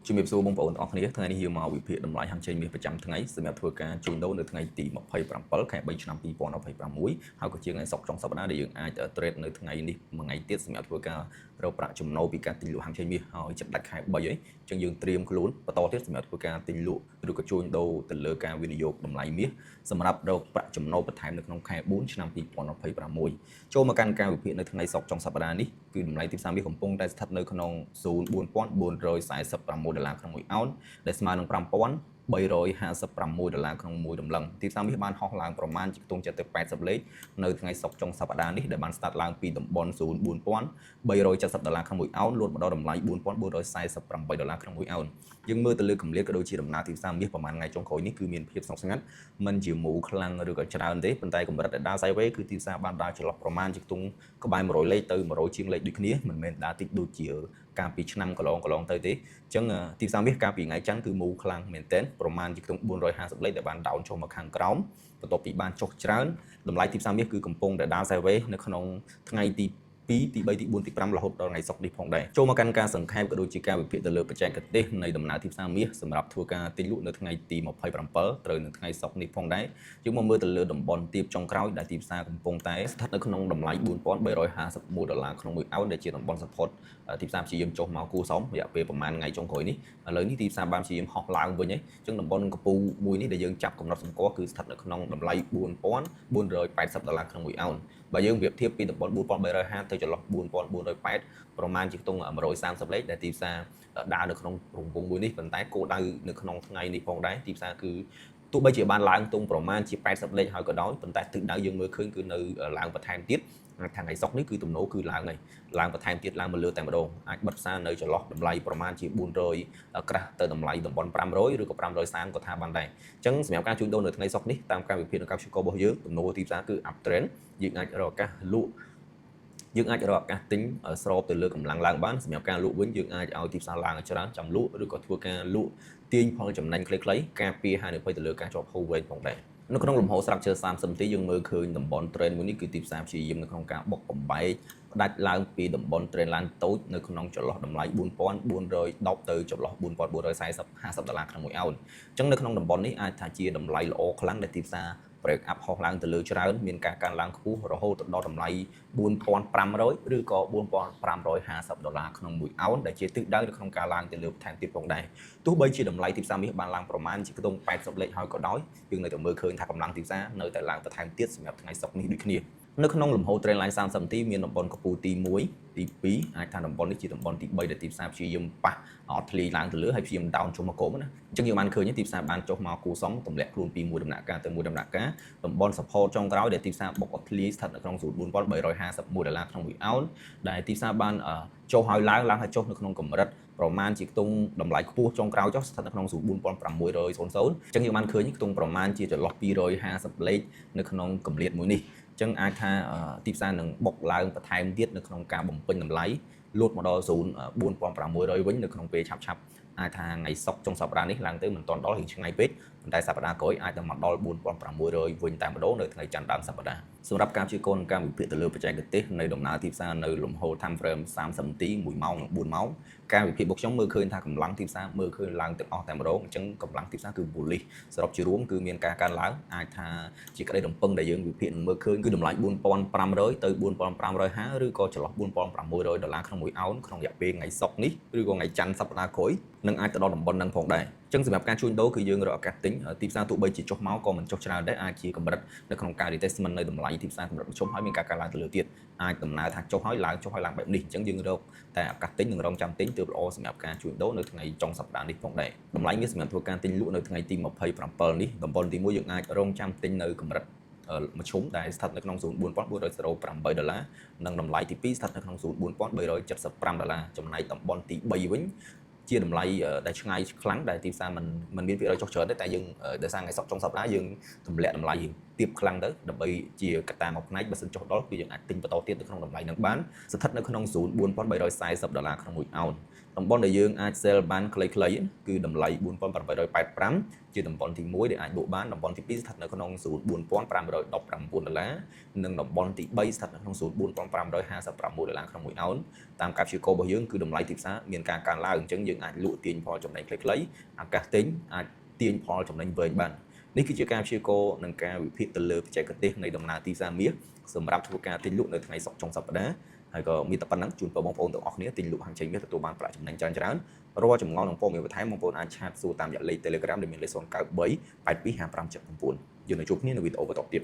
ជំរាបសួរបងប្អូនទាំងអស់គ្នាថ្ងៃនេះយើងមកវិភាគតម្លៃហាងចេញមាសប្រចាំថ្ងៃសម្រាប់ធ្វើការជួញដូរនៅថ្ងៃទី27ខែ3ឆ្នាំ2026ហើយក៏ជាថ្ងៃសុក្រចុងសប្តាហ៍ដែលយើងអាច trade នៅថ្ងៃនេះមួយថ្ងៃទៀតសម្រាប់ធ្វើការរកប្រាក់ចំណូលពីការទិញលក់ហាងចេញមាសហើយចិត្តដាច់ខែ3ហើយអញ្ចឹងយើងត្រៀមខ្លួនបន្តទៀតសម្រាប់ធ្វើការទិញលក់ឬក៏ជួញដូរទៅលើការវិនិយោគតម្លៃមាសសម្រាប់រកប្រាក់ចំណូលបន្ថែមនៅក្នុងខែ4ឆ្នាំ2026ចូលមកកាន់ការវិភាគនៅថ្ងៃសុក្រចុងសប្តាហ៍នេះគឺតម្លៃទីផ្សារមាសកំពុងតែស្ថិតនៅក្នុង$4446ក្នុង1អោនដែលស្មើនឹង$5356ក្នុង1ដុល្លារទីផ្សារមាសបានហោះឡើងប្រមាណជាខ្ទង់ចិត្តទៅ80លេខនៅថ្ងៃសុក្រចុងសប្តាហ៍នេះដែលបានស្តាត់ឡើងពីតំបន់$4370ក្នុង1អោនលួចមកដល់តម្លៃ$4448ក្នុង1អោនយើងមើលទៅលើកម្រិតក៏ដូចជាដំណើរទីផ្សារមាសប្រហែលថ្ងៃចុងក្រោយនេះគឺមានភាពស្ងប់ស្ងាត់មិនជាមូលខ្លាំងឬក៏ច្រើនទេប៉ុន្តែកម្រិតដែលដើរ sideways គឺទីផ្សារបានដើរចន្លោះប្រមាណជាខ្ទង់ក្បែរ100លេខទៅ100ជាងលេខដូចគ្នាមិនមែនដើរតិចដូចជាកាលពីឆ្នាំកន្លងទៅទេអញ្ចឹងទីផ្សារមាសកាលពីថ្ងៃច័ន្ទគឺមូលខ្លាំងមែនទែនប្រមាណជាខ្ទង់450លេខដែលបានដោនចុះមកខាងក្រោមបន្ទាប់ពីបានចុះច្រើនតម្លៃទីផ្សារមាសគឺកំពុងតែដើរ sideways នៅក្នុងថ្ងៃទី2ទី3ទី4ទី5រហូតដល់ថ្ងៃសុក្រនេះផងដែរចូលមកកាន់ការសង្ខេបក៏ដូចជាការវិភាគទៅលើបច្ចេកទេសនៃដំណើរទីផ្សារមាសសម្រាប់ធ្វើការទិញលក់នៅថ្ងៃទី27ត្រូវនៅថ្ងៃសុក្រនេះផងដែរយើងមកមើលទៅលើតំបន់ទាបចុងក្រោយដែលទីផ្សារកំពុងតែស្ថិតនៅក្នុងតម្លៃ$4351ក្នុង1អោនដែលជាតំបន់ support ទីផ្សារព្យាយាមចុះមកគូសមរយៈពេលប្រហែលថ្ងៃចុងក្រោយនេះឥឡូវនេះទីផ្សារបានព្យាយាមហោះឡើងវិញហើយអញ្ចឹងតំបន់កំពូលមួយនេះដែលយើងចាប់កំណត់សម្គាល់គឺស្ថិតនៅក្នុងតម្លៃ$4480ក្នុង1អោនបើយើងប្រៀបធៀបពីតំបន់4350ទៅចន្លោះ4480ប្រមាណជាខ្ទង់130លេខដែលទីផ្សារដើរនៅក្នុងរង្វង់មួយនេះប៉ុន្តែគោលដៅនៅក្នុងថ្ងៃនេះផងដែរទីផ្សារគឺទោះបីជាបានឡើងទុំប្រមាណជា80លេខហើយក៏ដោយប៉ុន្តែទិសដៅយើងមើលឃើញគឺនៅឡើងបន្ថែមទៀតថ្ងៃសុក្រនេះគឺទំនោរគឺឡើងហើយឡើងបន្ថែមទៀតឡើងមកលើតែម្ដងអាចបិទផ្សារនៅចន្លោះតម្លៃប្រមាណជា400ក្រាស់ទៅតម្លៃតំបន់500ឬក៏530ក៏ថាបានដែរអញ្ចឹងសម្រាប់ការជួញដូរនៅថ្ងៃសុក្រនេះតាមការវិភាគនៃកសិកររបស់យើងទំនោរទីផ្សារគឺ up trend យើងអាចរកឱកាសលក់យើងអាចរកឱកាសទិញស្របទៅលើកម្លាំងឡើងបានសម្រាប់ការលក់វិញយើងអាចឲ្យទីផ្សារឡើងច្រើនចាំលក់ឬក៏ធ្វើការលក់ទាញផលចំណេញខ្លីៗការពារហានិភ័យទៅលើការជាប់ហូរវែងផងដែរនៅក្នុងលំហូរស្រាប់ឈើ30នាទីយើងមើលឃើញតំបន់ trend មួយនេះគឺទីផ្សារព្យាយាមនៅក្នុងការបុកបំបែកផ្ដាច់ឡើងពីតំបន់ trend line តូចនៅក្នុងចន្លោះតម្លៃ$4410ទៅចន្លោះ$4450ក្នុង1អោនអញ្ចឹងនៅក្នុងតំបន់នេះអាចថាជាតម្លៃល្អខ្លាំងដែលទីផ្សារbreak up ហោះឡើងទៅលើច្រើនមានការកើនឡើងខ្ពស់រហូតដល់តម្លៃ$4500ឬក៏$4550ក្នុង1អោនដែលជាទិសដៅនៅក្នុងការឡើងទៅលើបន្ថែមទៀតផងដែរទោះបីជាតម្លៃទីផ្សារមាសបានឡើងប្រមាណជាខ្ទង់80លេខហើយក៏ដោយយើងនៅតែមើលឃើញថាកម្លាំងទីផ្សារនៅតែឡើងបន្ថែមទៀតសម្រាប់ថ្ងៃសុក្រនេះដូចគ្នានៅក្នុងលំហូរ trend line 30នាទីមានតំបន់កំពូលទី1ទី2អាចថាតំបន់នេះជាតំបន់ទី3ដែលទីផ្សារព្យាយាមប៉ះអត់ធ្លាយឡើងទៅលើហើយព្យាយាម down ចុះមកក្រោមណាអញ្ចឹងយើងបានឃើញទីផ្សារបានចុះមកគូសំទម្លាក់ខ្លួនពីមួយដំណាក់កាលទៅមួយដំណាក់កាលតំបន់ support ចុងក្រោយដែលទីផ្សារបុកអត់ធ្លាយស្ថិតនៅក្នុង$4351ក្នុង1អោនដែលទីផ្សារបានចុះហើយឡើងហើយចុះនៅក្នុងកម្រិតប្រមាណជាខ្ទង់តម្លៃខ្ពស់ចុងក្រោយចុះស្ថិតនៅក្នុង$4600អញ្ចឹងយើងបានឃើញខ្ទង់ប្រមាណជាចន្លោះ250លេខនៅក្នុងកម្រិតមួយនេះអញ្ចឹងអាចថាទីផ្សារនឹងបុកឡើងបន្ថែមទៀតនៅក្នុងការបំពេញតម្លៃលូតមកដល់$4600វិញនៅក្នុងពេលឆាប់អាចថាថ្ងៃសុក្រចុងសប្តាហ៍នេះឡើងទៅមិនទាន់ដល់រៀងឆ្ងាយពេកប៉ុន្តែសប្តាហ៍ក្រោយអាចនឹងមកដល់$4600វិញតែម្ដងនៅថ្ងៃច័ន្ទដើមសប្តាហ៍សម្រាប់ការព្យាករណ៍និងការវិភាគទៅលើបច្ចេកទេសនៃដំណើរទីផ្សារនៅលំហូរ time frame 30នាទី1ម៉ោងនិង4ម៉ោងការវិភាគរបស់ខ្ញុំមើលឃើញថាកម្លាំងទីផ្សារមើលឃើញឡើងទាំងអស់តែម្ដងអញ្ចឹងកម្លាំងទីផ្សារគឺ bullish សរុបជារួមគឺមានការកើនឡើងអាចថាជាក្តីរំពឹងដែលយើងវិភាគមើលឃើញគឺតម្លៃ$4500ទៅ$4550ឬក៏ចន្លោះ$4600ក្នុង1អោនក្នុងរយៈពេលថ្ងៃសុក្រនេះឬក៏ថ្ងៃច័ន្ទសប្តាហ៍ក្រោយនឹងអាចទៅដល់តំបន់ហ្នឹងផងដែរអញ្ចឹងសម្រាប់ការជួញដូរគឺយើងរកឱកាសទិញទីផ្សារទោះបីជាចុះមកក៏មិនចុះច្រើនដែរអាចជាកម្រិតនៅក្នុងការ retestment នៅតម្លៃទីផ្សារកម្រិតមធ្យមហើយមានការកើនឡើងទៅលើទៀតអាចដំណើរថាចុះហើយឡើងបែបនេះអញ្ចឹងយើងរកតែឱកាសទិញនិងរងចាំទិញទើបល្អសម្រាប់ការជួញដូរនៅថ្ងៃចុងសប្តាហ៍នេះផងដែរតម្លៃមាសសម្រាប់ធ្វើការទិញលក់នៅថ្ងៃទី27នេះតំបន់ទី1យើងអាចរងចាំទិញនៅកម្រិតមធ្យមដែលស្ថិតនៅក្នុង$4408និងតម្លៃទី2ស្ថិតនៅក្នុង$4375ចំណែកតំបន់ទី3វិញជាតម្លៃដែលឆ្ងាយខ្លាំងដែលទីផ្សារមិនមានភាគរយចុះច្រើនទេតែយើងដោយសារថ្ងៃសុក្រចុងសប្តាហ៍យើងទម្លាក់តម្លៃទាបខ្លាំងទៅដើម្បីជាកត្តាមួយផ្នែកបើសិនចុះដល់គឺយើងអាចទិញបន្តទៀតនៅក្នុងតម្លៃនឹងបានស្ថិតនៅក្នុង$4340ក្នុង1អោន តំបន់ដែលយើងអាច sell បានខ្លីៗគឺតម្លៃ $4,885 ជាតំបន់ទី1ដែលអាចបូកបានតំបន់ទី2ស្ថិតនៅក្នុង$4,519 និងតំបន់ទី3ស្ថិតនៅក្នុង$4,556ក្នុង1 ounce តាមការព្យាករណ៍របស់យើងគឺតម្លៃទីផ្សារមានការកើនឡើងអញ្ចឹងយើងអាចលក់ទាញផលចំណេញខ្លីៗឱកាសទិញអាចទាញផលចំណេញវែងបាននេះគឺជាការព្យាករណ៍និងការវិភាគទៅលើបច្ចេកទេសនៃដំណើរទីផ្សារមាសសម្រាប់ធ្វើការទិញលក់នៅថ្ងៃសុក្រចុងសប្តាហ៍ហើយក៏មានតែប៉ុណ្្នឹងជូនពរបងប្អូនទាំងអស់គ្នាទិញលក់ហាងចេញមាសទទួលបានប្រាក់ចំណេញច្រើនរាល់ចម្ងល់និងព័ត៌មានបន្ថែមបងប្អូនអាចឆាតសួរតាមរយៈលេខ Telegram ដែលមានលេខ093 825579យើងនឹងជួបគ្នានៅវីដេអូបន្តទៀត